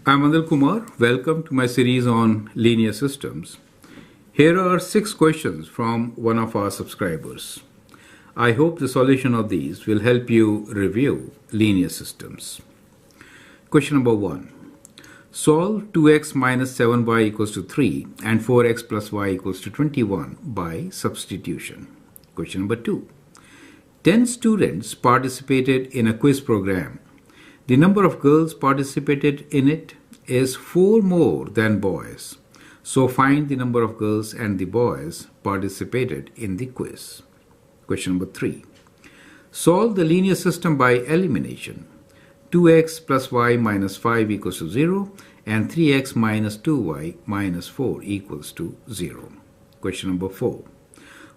I'm Anil Kumar. Welcome to my series on linear systems. Here are 6 questions from one of our subscribers. I hope the solution of these will help you review linear systems. Question number 1. Solve 2x minus 7y equals to 3 and 4x plus y equals to 21 by substitution. Question number 2. 10 students participated in a quiz program. The number of girls participated in it is 4 more than boys. So find the number of girls and the boys participated in the quiz. Question number 3. Solve the linear system by elimination. 2x plus y minus 5 equals to 0 and 3x minus 2y minus 4 equals to 0. Question number 4.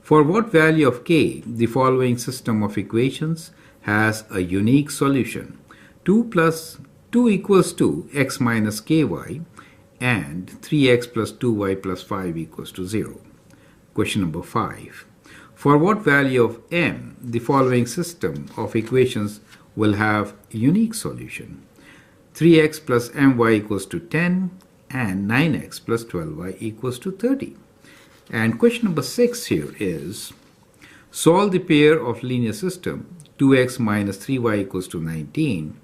For what value of k the following system of equations has a unique solution? 2 equals to x minus ky and 3x plus 2y plus 5 equals to 0. Question number 5. For what value of m the following system of equations will have unique solution? 3x plus my equals to 10 and 9x plus 12y equals to 30. And question number 6 here is, solve the pair of linear system 2x minus 3y equals to 19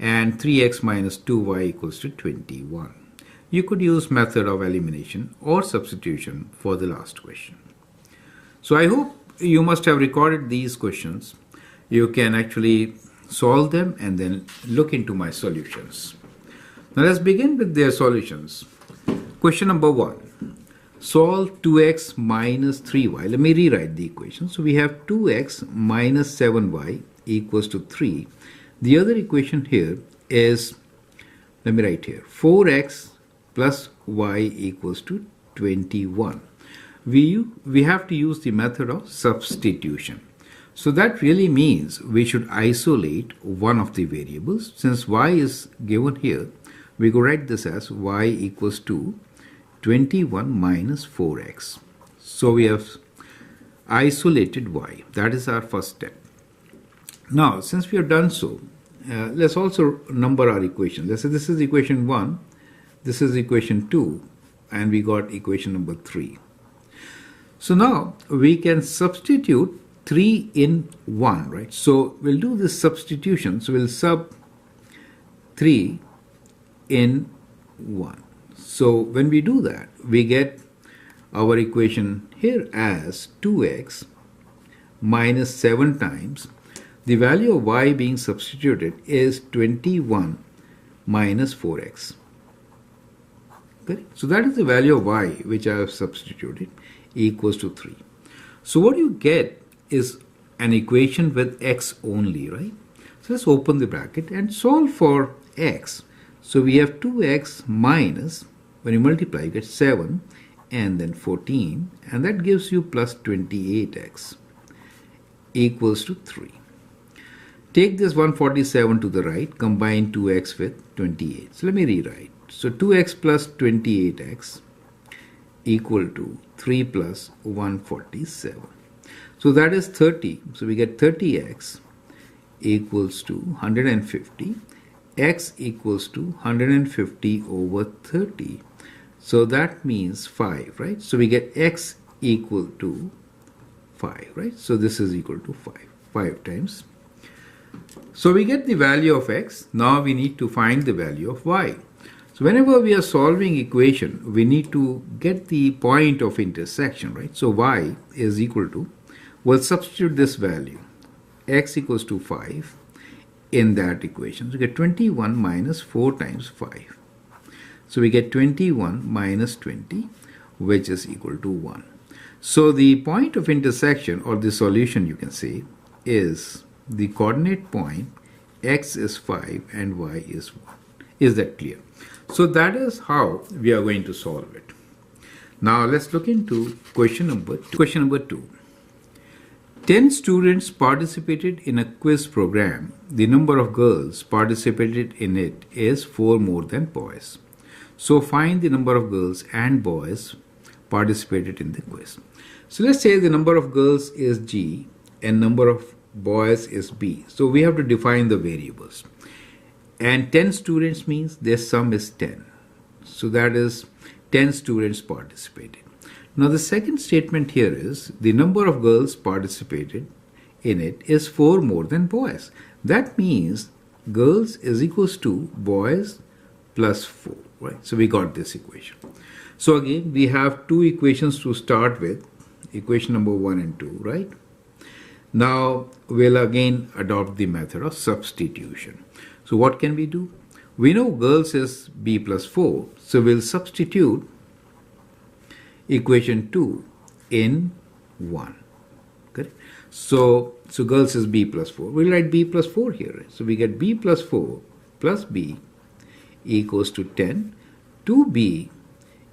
and 3x minus 2y equals to 21. You could use method of elimination or substitution for the last question. So I hope you must have recorded these questions. You can actually solve them and then look into my solutions. Now let's begin with their solutions. Question number 1. Solve 2x minus 3y. Let me rewrite the equation. So we have 2x minus 7y equals to 3. The other equation here is, let me write here, 4x plus y equals to 21. We have to use the method of substitution. So that really means we should isolate one of the variables. Since y is given here, we could write this as y equals to 21 minus 4x. So we have isolated y. That is our first step. Now, since we have done so, let's also number our equation. Let's say this is equation 1, this is equation 2, and we got equation number 3. So now we can substitute 3 in 1, right? So we'll do this substitution. So we'll sub 3 in 1. So when we do that, we get our equation here as 2x minus 7 times the value of y being substituted is 21 minus 4x. Okay? So that is the value of y which I have substituted equals to 3. So what you get is an equation with x only, right? So let's open the bracket and solve for x. So we have 2x minus, when you multiply, you get 7 and then 14, and that gives you plus 28x equals to 3. Take this 147 to the right, combine 2x with 28. So let me rewrite. So 2x plus 28x equal to 3 plus 147. So that is 30. So we get 30x equals to 150. X equals to 150 over 30. So that means 5, right? So we get x equal to 5, right? So this is equal to 5. 5 times. So we get the value of x. Now we need to find the value of y. So whenever we are solving equation, we need to get the point of intersection, right? So y is equal to, we'll substitute this value, x equals to 5 in that equation. So we get 21 minus 4 times 5. So we get 21 minus 20, which is equal to 1. So the point of intersection, or the solution you can say, is the coordinate point x is 5 and y is 1. Is that clear? So that is how we are going to solve it. Now let's look into question number 2. Question number 2. 10 students participated in a quiz program. The number of girls participated in it is 4 more than boys. So find the number of girls and boys participated in the quiz. So let's say the number of girls is G and number of boys is B. So we have to define the variables. And 10 students means their sum is 10. So that is 10 students participated. Now the second statement here is the number of girls participated in it is 4 more than boys. That means girls is equals to boys plus 4, right? So we got this equation. So again, we have two equations to start with, equation number 1 and 2, right? Now we'll again adopt the method of substitution. So what can we do? We know girls is b plus 4, so we'll substitute equation 2 in 1. Okay? So girls is b plus 4. We'll write b plus 4 here. Right? So we get b plus 4 plus b equals to 10. 2b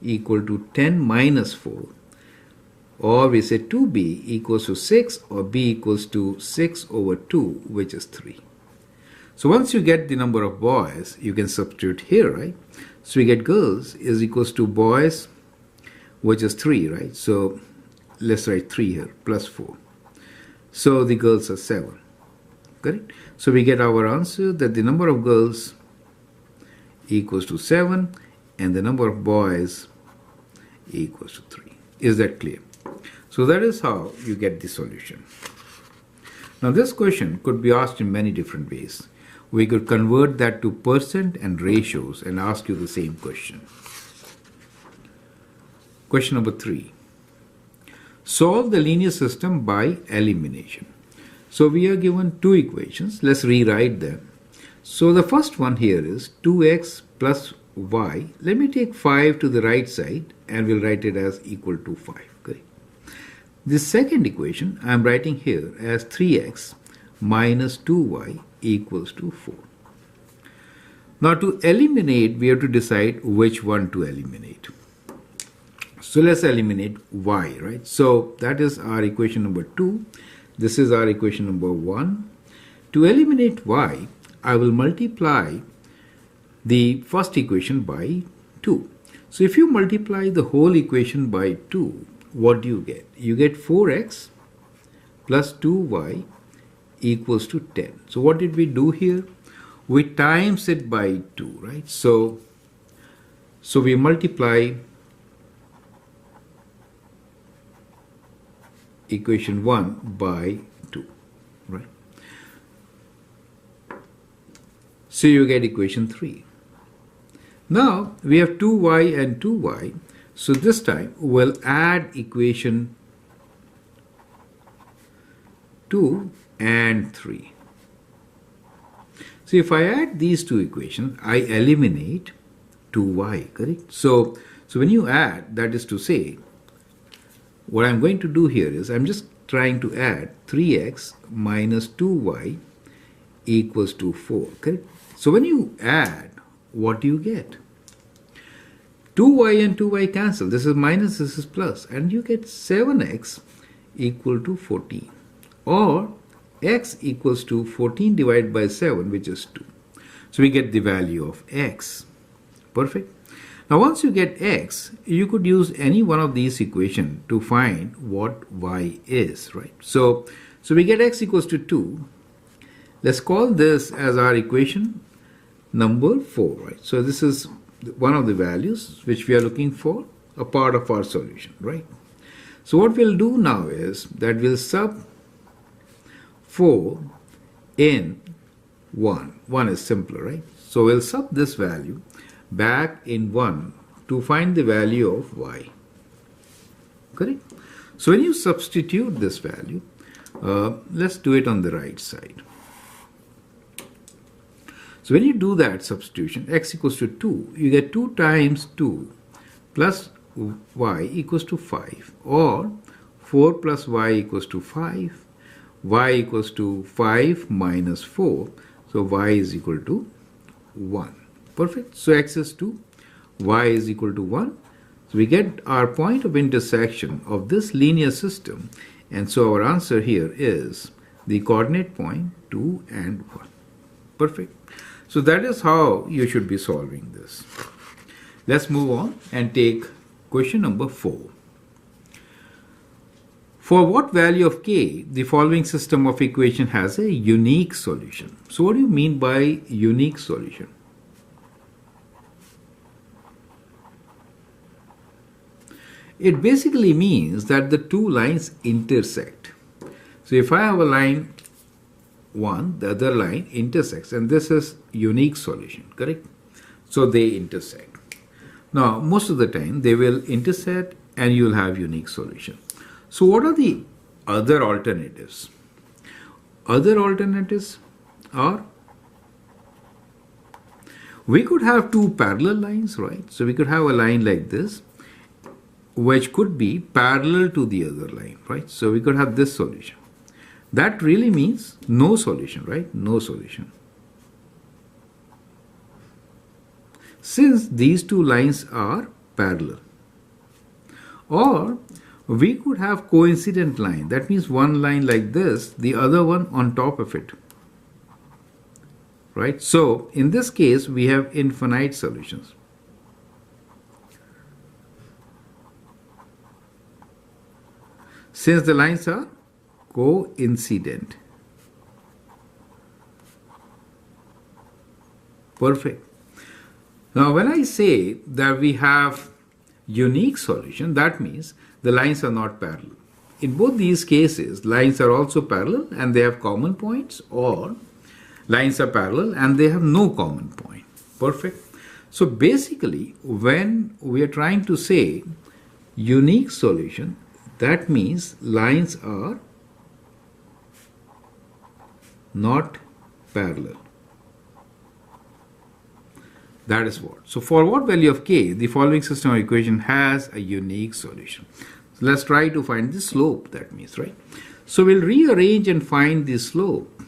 equal to 10 minus 4. Or we say 2b equals to 6, or b equals to 6 over 2, which is 3. So once you get the number of boys, you can substitute here, right? So we get girls is equals to boys, which is 3, right? So let's write 3 here, plus 4. So the girls are 7, correct? So we get our answer that the number of girls equals to 7 and the number of boys equals to 3. Is that clear? So that is how you get the solution. Now this question could be asked in many different ways. We could convert that to percent and ratios and ask you the same question. Question number 3. Solve the linear system by elimination. So we are given two equations. Let's rewrite them. So the first one here is 2x plus y. Let me take 5 to the right side and we'll write it as equal to 5. Okay. The second equation I am writing here as 3x minus 2y equals to 4. Now to eliminate, we have to decide which one to eliminate. So let's eliminate y, right? So that is our equation number 2. This is our equation number 1. To eliminate y, I will multiply the first equation by 2. So if you multiply the whole equation by 2, what do you get? You get 4x plus 2y equals to 10. So what did we do here? We times it by 2, right? So we multiply equation 1 by 2, right? So you get equation 3. Now we have 2y and 2y. So this time we'll add equation 2 and 3. So if I add these two equations, I eliminate 2y, correct? So when you add, that is to say, what I'm going to do here is I'm just trying to add 3x minus 2y equals to 4, correct? So when you add, what do you get? 2y and 2y cancel. This is minus, this is plus. And you get 7x equal to 14. Or x equals to 14 divided by 7, which is 2. So we get the value of x. Perfect. Now once you get x, you could use any one of these equations to find what y is, right? So we get x equals to 2. Let's call this as our equation number 4, right? So this is one of the values which we are looking for, a part of our solution, right? So what we'll do now is that we'll sub 4 in 1. 1 is simpler, right? So we'll sub this value back in 1 to find the value of y. Correct? So when you substitute this value, let's do it on the right side. So when you do that substitution, x equals to 2, you get 2 times 2 plus y equals to 5, or 4 plus y equals to 5, y equals to 5 minus 4, so y is equal to 1. Perfect. So x is 2, y is equal to 1. So we get our point of intersection of this linear system, and so our answer here is the coordinate point 2 and 1. Perfect. So that is how you should be solving this. Let's move on and take question number 4. For what value of k, the following system of equation has a unique solution. So what do you mean by unique solution? It basically means that the two lines intersect. So if I have a line 1, the other line intersects, and this is unique solution, correct? So they intersect. Now, most of the time they will intersect and you'll have unique solution. So what are the other alternatives? Other alternatives are, we could have two parallel lines, right? So we could have a line like this, which could be parallel to the other line, right? So we could have this solution. That really means no solution, right? No solution. Since these two lines are parallel. Or we could have coincident line. That means one line like this, the other one on top of it. Right? So in this case, we have infinite solutions. Since the lines are coincident. Perfect. Now when I say that we have unique solution, that means the lines are not parallel. In both these cases, lines are also parallel and they have common points, or lines are parallel and they have no common point. Perfect. So basically, when we are trying to say unique solution, that means lines are not parallel. That is what. So for what value of k, the following system of equation has a unique solution. So let's try to find the slope, that means, right? So we'll rearrange and find the slope.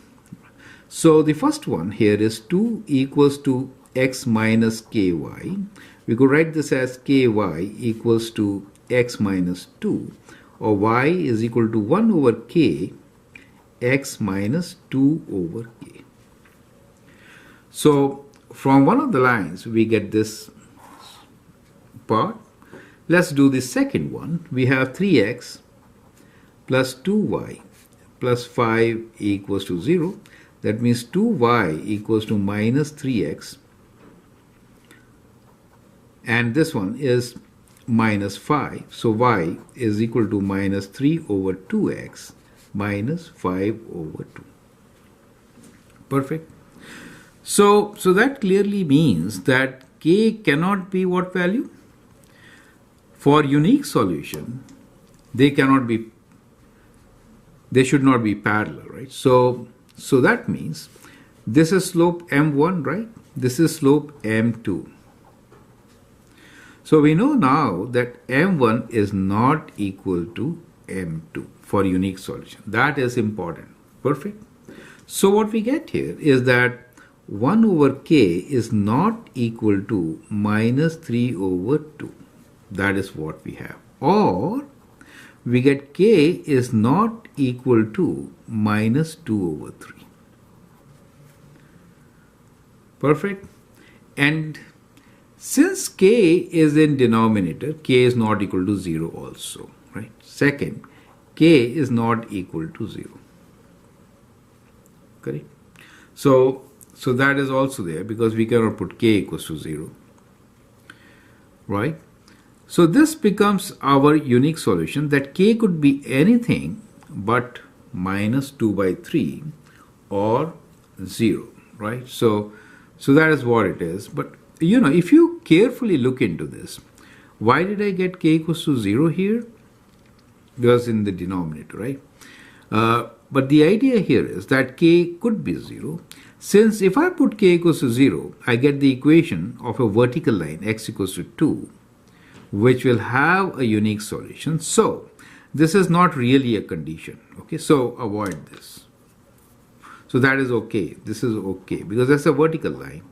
So the first one here is 2 equals to x minus ky. We could write this as ky equals to x minus 2, or y is equal to 1 over k, x minus 2 over k. So from one of the lines we get this part. Let's do the second one. We have 3x plus 2y plus 5 equals to 0. That means 2y equals to minus 3x, and this one is minus 5. So y is equal to minus 3 over 2x minus 5 over 2. Perfect. So that clearly means that k cannot be what value? For unique solution, they should not be parallel, right? So that means this is slope m1, right? This is slope m2. So we know now that m1 is not equal to m2 for unique solution. That is important. Perfect. So what we get here is that 1 over k is not equal to minus 3 over 2. That is what we have. Or we get k is not equal to minus 2 over 3. Perfect. And since k is in denominator, k is not equal to 0 also, right? Second, k is not equal to 0. Correct? So that is also there because we cannot put k equals to 0, right? So this becomes our unique solution, that k could be anything but minus 2 by 3 or 0, right? So that is what it is. But you know, if you carefully look into this, why did I get k equals to 0 here? Because in the denominator, right? But the idea here is that k could be 0. Since if I put k equals to 0, I get the equation of a vertical line x equals to 2, which will have a unique solution. So this is not really a condition. Okay, so avoid this. So that is okay. This is okay because that's a vertical line.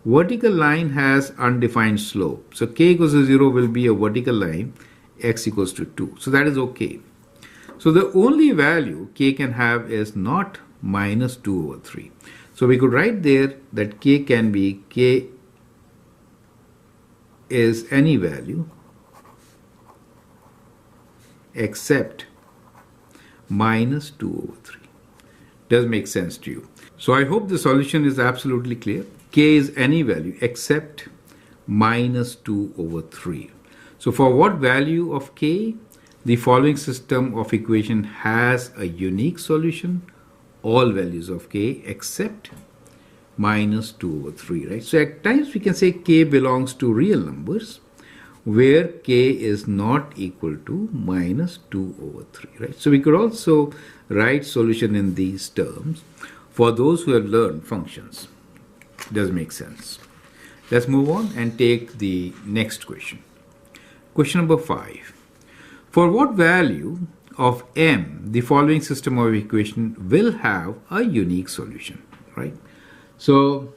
Vertical line has undefined slope. So k equals to 0 will be a vertical line, x equals to 2. So that is okay. So the only value k can have is not minus 2 over 3. So we could write there that k can be, k is any value except minus 2 over 3. Does make sense to you? So I hope the solution is absolutely clear. K is any value except minus 2 over 3. So for what value of K, the following system of equation has a unique solution, all values of K except minus 2 over 3, right? So at times we can say K belongs to real numbers where K is not equal to minus 2 over 3, right? So we could also write solution in these terms for those who have learned functions. Does make sense? Let's move on and take the next question. Question number 5. For what value of m the following system of equation will have a unique solution, right? So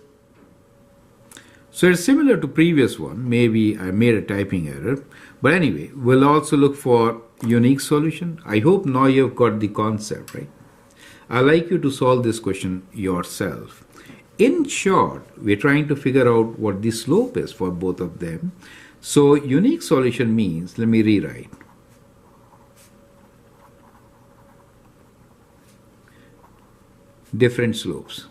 it's similar to previous one. Maybe I made a typing error, but anyway, we'll also look for unique solution. I hope now you've got the concept, right? I'd like you to solve this question yourself. In short, we're trying to figure out what the slope is for both of them. So unique solution means, let me rewrite. Different slopes.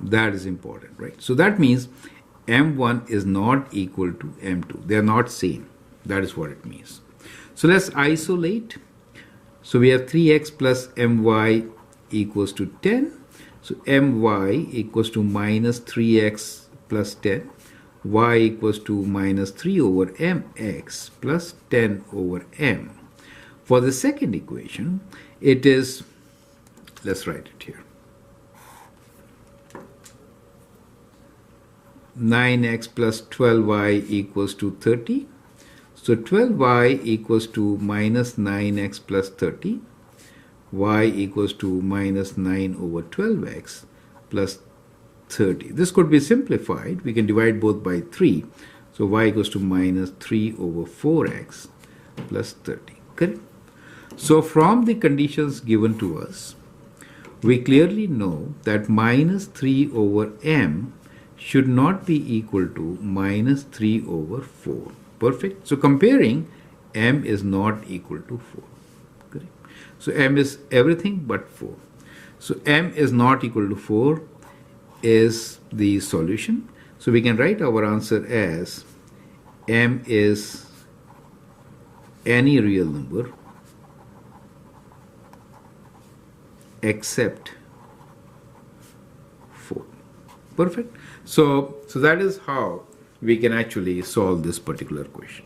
That is important, right? So that means m1 is not equal to m2. They are not same. That is what it means. So let's isolate. So we have 3x plus my equals to 10. So my equals to minus 3x plus 10. Y equals to minus 3 over mx plus 10 over m. For the second equation, it is, let's write it here. 9x plus 12y equals to 30. So 12y equals to minus 9x plus 30. Y equals to minus 9 over 12x plus 30. This could be simplified. We can divide both by 3. So y equals to minus 3 over 4x plus 30. Correct? So from the conditions given to us, we clearly know that minus 3 over m should not be equal to minus 3 over 4. Perfect. So comparing, m is not equal to 4. Correct. So m is everything but 4. So m is not equal to 4 is the solution. So we can write our answer as m is any real number except 4. Perfect. So that is how we can actually solve this particular question.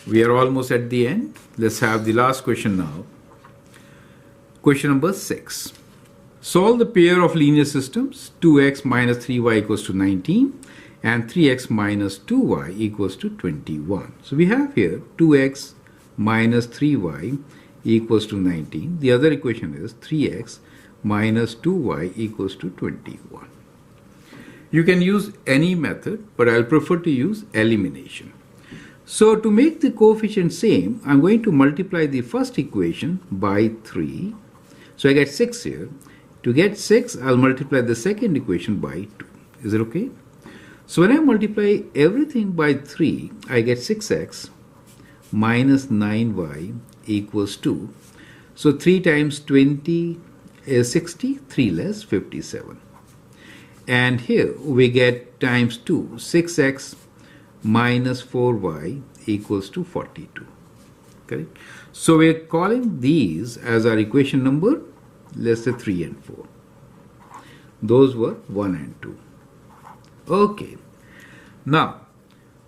We are almost at the end. Let's have the last question now. Question number 6. Solve the pair of linear systems 2x minus 3y equals to 19 and 3x minus 2y equals to 21. So we have here 2x minus 3y equals to 19. The other equation is 3x minus 2y equals to 21. You can use any method, but I'll prefer to use elimination. So to make the coefficient same, I'm going to multiply the first equation by 3. So I get 6 here. To get 6, I'll multiply the second equation by 2. Is it okay? So when I multiply everything by 3, I get 6x minus 9y equals 2. So 3 times 20 is 60, 3 less 57. And here we get times 2, 6x minus 4y equals to 42. Correct? So we're calling these as our equation number, let's say 3 and 4. Those were 1 and 2. Okay. Now,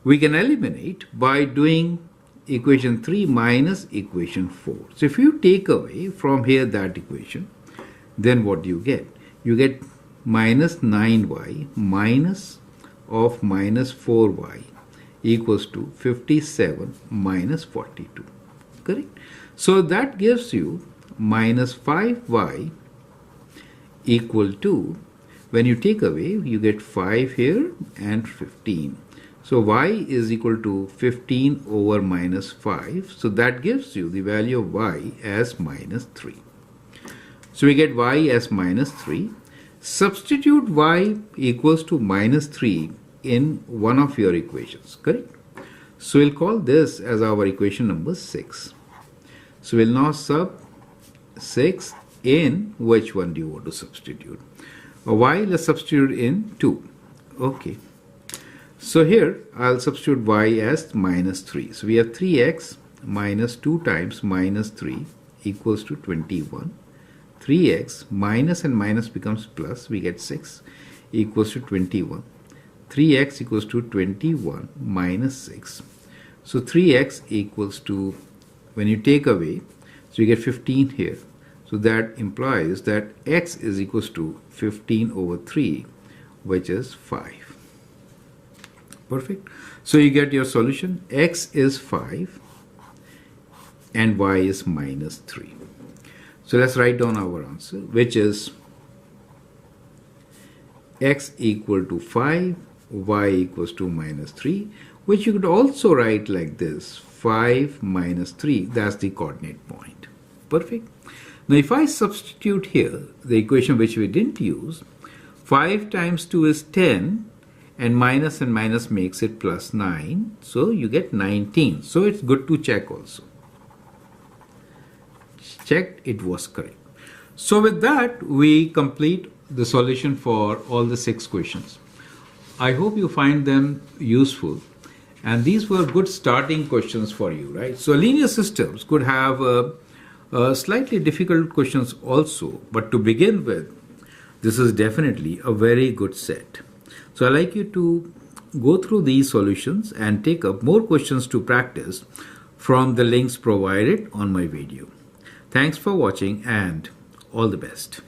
we can eliminate by doing equation 3 minus equation 4. So if you take away from here that equation, then what do you get? You get minus 9y minus of minus 4y equals to 57 minus 42. Correct? So that gives you minus 5y equal to, when you take away, you get 5 here and 15. So y is equal to 15 over minus 5. So that gives you the value of y as minus 3. So we get y as minus 3. Substitute y equals to minus 3 in one of your equations, correct? So we'll call this as our equation number 6. So we'll now sub 6 in which one do you want to substitute? Y, let's substitute in 2. Okay. So here I'll substitute y as minus 3. So we have 3x minus 2 times minus 3 equals to 21. 3x minus and minus becomes plus. We get 6 equals to 21. 3x equals to 21 minus 6. So 3x equals to, when you take away, so you get 15 here. So that implies that x is equals to 15 over 3, which is 5. Perfect. So you get your solution. X is 5 and y is minus 3. So let's write down our answer, which is x equal to 5, y equals to minus 3, which you could also write like this, 5 minus 3, that's the coordinate point. Perfect. Now if I substitute here the equation which we didn't use, 5 times 2 is 10 and minus makes it plus 9, so you get 19. So it's good to check also. Checked, it was correct. So with that we complete the solution for all the 6 questions. I hope you find them useful, and these were good starting questions for you, right? So linear systems could have slightly difficult questions also, but to begin with, this is definitely a very good set. So I'd like you to go through these solutions and take up more questions to practice from the links provided on my video. Thanks for watching and all the best.